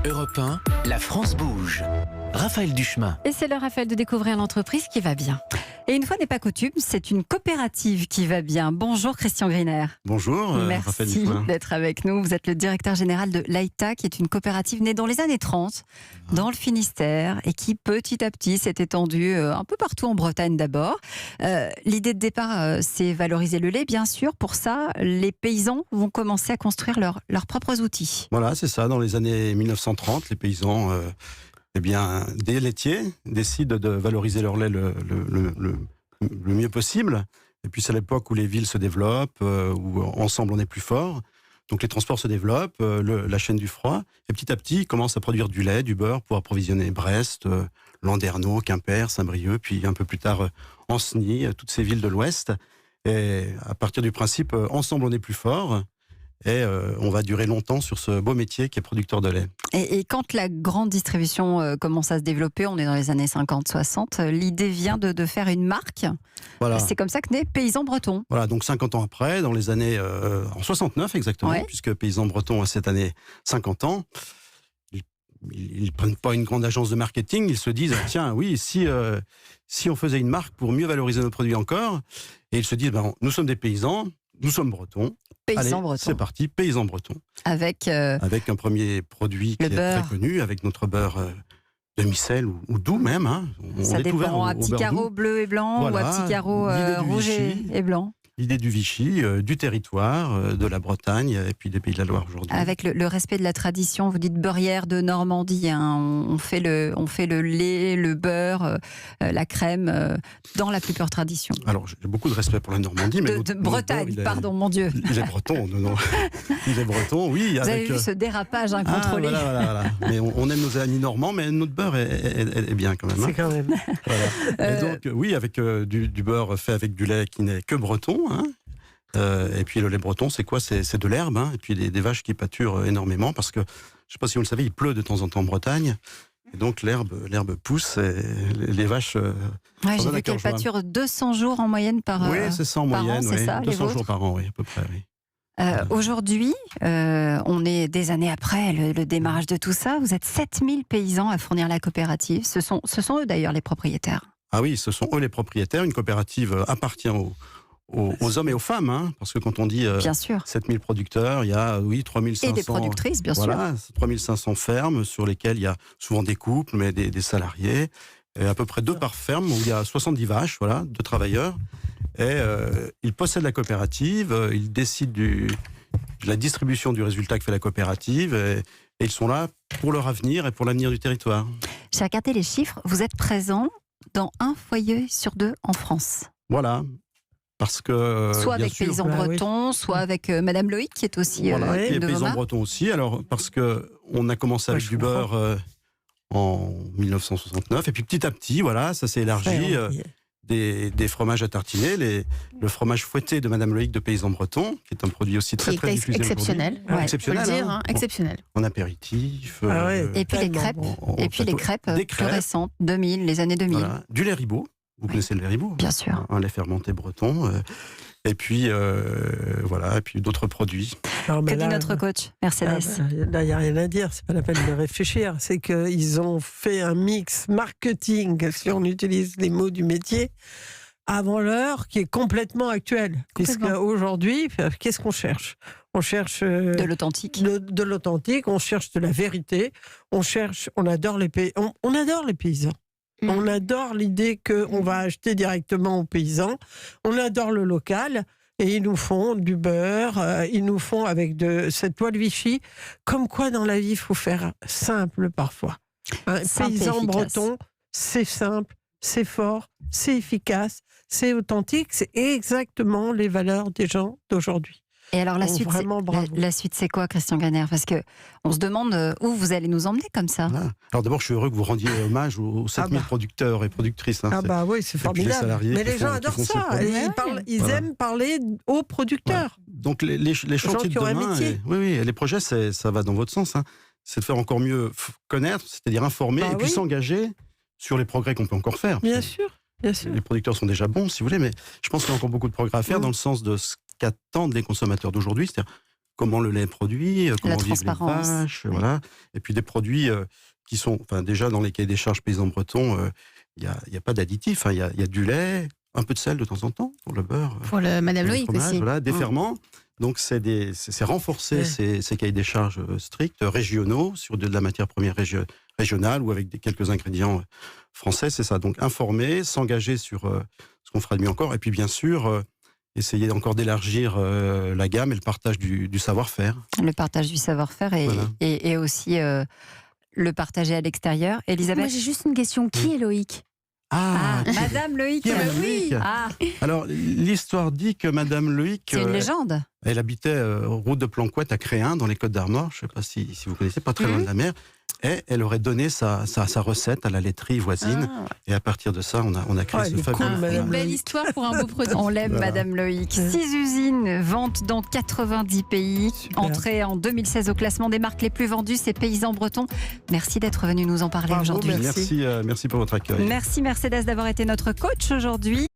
Europe 1, la France bouge. Raphaël Duchemin. Et c'est l'heure, Raphaël, de découvrir l'entreprise qui va bien. Et une fois n'est pas coutume, c'est une coopérative qui va bien. Bonjour Christian Griner. Bonjour, Raphaël Merci Duchemin. d'être avec nous. Vous êtes le directeur général de l'AITA, qui est une coopérative née dans les années 30, dans le Finistère, et qui petit à petit s'est étendue un peu partout en Bretagne d'abord. L'idée de départ, c'est valoriser le lait, bien sûr. Pour ça, les paysans vont commencer à construire leurs propres outils. Voilà, c'est ça. Dans les années 1930, les paysans, des laitiers, décident de valoriser leur lait le mieux possible. Et puis c'est l'époque où les villes se développent, où ensemble on est plus fort. Donc les transports se développent, la chaîne du froid. Et petit à petit, ils commencent à produire du lait, du beurre pour approvisionner Brest, Landerneau, Quimper, Saint-Brieuc, puis un peu plus tard Ancenis, toutes ces villes de l'Ouest. Et à partir du principe, ensemble on est plus fort. Et on va durer longtemps sur ce beau métier qui est producteur de lait. Et quand la grande distribution commence à se développer, on est dans les années 50-60, l'idée vient de faire une marque. Voilà. C'est comme ça que naît Paysan Breton. Voilà, donc 50 ans après, dans les années... en 69 exactement, Ouais. puisque Paysan Breton a cette année 50 ans. Ils ne prennent pas une grande agence de marketing, ils se disent, tiens, oui, si on faisait une marque pour mieux valoriser nos produits encore, et ils se disent, nous sommes des paysans, nous sommes bretons. Paysan Allez, Breton. c'est parti, Paysan Breton. Avec Avec un premier produit qui est beurre. très connu, avec notre beurre demi-sel ou doux même. Hein. ça est ouvert dépend, à au petits beurre carreaux doux. bleus et blancs ou à Voilà, petits carreaux l'idée du rouges Vichy. et blancs. L'idée du Vichy, du territoire, de la Bretagne et puis des Pays de la Loire aujourd'hui. Avec le respect de la tradition, vous dites beurrière de Normandie, hein. On fait le lait, le beurre, la crème, dans la plus pure tradition. Alors j'ai beaucoup de respect pour la Normandie, mais De Bretagne, pardon, mon Dieu. Il est breton, non. Il est breton, oui. Vous avez avec, vu ce dérapage incontrôlé. voilà. Mais on aime nos amis normands, mais notre beurre est bien quand même. Hein. C'est quand même. Voilà. Et donc, oui, avec du beurre fait avec du lait qui n'est que breton. Hein. Et puis le lait breton, c'est quoi ? C'est de l'herbe, hein. Et puis des vaches qui pâturent énormément, parce que, je ne sais pas si vous le savez, il pleut de temps en temps en Bretagne. Et donc l'herbe pousse, et les vaches... Ouais, j'ai vu qu'elle pâture 200 jours en moyenne par Oui, c'est ça en par moyenne. an, c'est Oui. ça, les 200 vôtres jours par an, oui, à peu près, oui. Aujourd'hui, on est des années après le démarrage de tout ça. Vous êtes 7000 paysans à fournir la coopérative. Ce sont eux d'ailleurs les propriétaires. Ah oui, ce sont eux les propriétaires. Une coopérative appartient aux hommes et aux femmes, hein, parce que quand on dit Bien sûr. 7000 producteurs, il y a 3500... Et des productrices, bien sûr. Voilà, 3500 fermes sur lesquelles il y a souvent des couples, mais des salariés. Et à peu près 2 par ferme, où il y a 70 vaches, voilà, 2 travailleurs. Et ils possèdent la coopérative, ils décident de la distribution du résultat que fait la coopérative, et ils sont là pour leur avenir et pour l'avenir du territoire. J'ai regardé les chiffres. Vous êtes présent dans 1 foyer sur 2 en France. Voilà. Parce que, Soit bien avec sûr, Paysan Breton, soit avec Madame Loïc, qui est aussi voilà, qui est une de vos paysan marques. breton aussi. Alors, parce qu'on a commencé avec du beurre en 1969, et puis petit à petit, voilà, ça s'est élargi. Des fromages à tartiner, le fromage fouetté de Madame Loïc de Paysan Breton, qui est un produit aussi très très diffusé exceptionnel. aujourd'hui. Ouais, Exceptionnel, Faut le dire, hein. exceptionnel. En apéritif. Et puis les crêpes, des plus crêpes, récentes, 2000, les années 2000. voilà. Du lait ribot. Vous connaissez le lait ribot ? Bien sûr. Un lait fermenté breton. Et puis, voilà, et puis d'autres produits. Non, mais Que dit là, notre coach, Mercedes? Là, il n'y a rien à dire, c'est pas la peine de réfléchir. C'est qu'ils ont fait un mix marketing, si on utilise les mots du métier, avant l'heure, qui est complètement actuel. Puisque aujourd'hui, qu'est-ce qu'on cherche ? On cherche De l'authentique. de l'authentique, on cherche de la vérité, on adore les on adore les paysans. On adore l'idée qu'on va acheter directement aux paysans. On adore le local. Et ils nous font du beurre, ils nous font avec cette poêle Vichy. Comme quoi, dans la vie, il faut faire simple parfois. Un Simple et paysan efficace. breton, c'est simple, c'est fort, c'est efficace, c'est authentique. C'est exactement les valeurs des gens d'aujourd'hui. Et alors la Oh, suite, vraiment, bravo. la suite, c'est quoi, Christian Griner? Parce que on se demande où vous allez nous emmener comme ça. Voilà. Alors d'abord, je suis heureux que vous rendiez hommage aux 7000 producteurs et productrices. Hein. Ah bah oui, puis c'est les formidable. salariés Mais qui les gens font- qui adorent font ce ça. produit. Ils Voilà. aiment parler aux producteurs. Donc les chantiers qui de ont un demain, métier. oui, les projets, ça va dans votre sens. Hein. C'est de faire encore mieux connaître, c'est-à-dire informer, Bah et puis oui. s'engager sur les progrès qu'on peut encore faire. Bien sûr. Bien sûr. Les producteurs sont déjà bons, si vous voulez, mais je pense qu'il y a encore beaucoup de progrès à faire dans le sens de ce qu'attendent les consommateurs d'aujourd'hui, c'est-à-dire comment le lait est produit, comment vivent les transparence. vaches, Oui. voilà. Et puis des produits qui sont, déjà dans les cahiers des charges paysans bretons, il y a pas d'additifs, hein. Il y a du lait, un peu de sel de temps en temps pour le beurre. Pour le Madame pour le Loïc fromage, aussi. voilà, des ferments. Donc c'est renforcer Ouais. ces cahiers des charges stricts, régionaux, sur de la matière première régionale ou avec quelques ingrédients français, c'est ça. Donc informer, s'engager sur ce qu'on fera de mieux encore, et puis bien sûr essayer encore d'élargir la gamme et le partage du savoir-faire. Le partage du savoir-faire et, Voilà. et aussi le partager à l'extérieur. Moi, Elisabeth. j'ai juste une question. Qui est Loïc? Ah, Madame Loïc. Qui est Madame Loïc Ah, Alors, l'histoire dit que Madame Loïc, c'est une légende. elle habitait route de Planquette à Créhin, dans les Côtes d'Armor. Je ne sais pas si vous connaissez, pas très loin de la mer. Et elle aurait donné sa recette à la laiterie voisine. Ah. Et à partir de ça, on a créé Ouais, ce elle est fabuleux cool, fromage. Madame Une belle Loïc. histoire pour un beau produit. On l'aime, Voilà. Madame Loïc. 6 usines, ventes dans 90 pays. Super. Entrée en 2016 au classement des marques les plus vendues, c'est Paysans Bretons. Merci d'être venu nous en parler Bravo, aujourd'hui. merci. Merci pour votre accueil. Merci Mercedes d'avoir été notre coach aujourd'hui.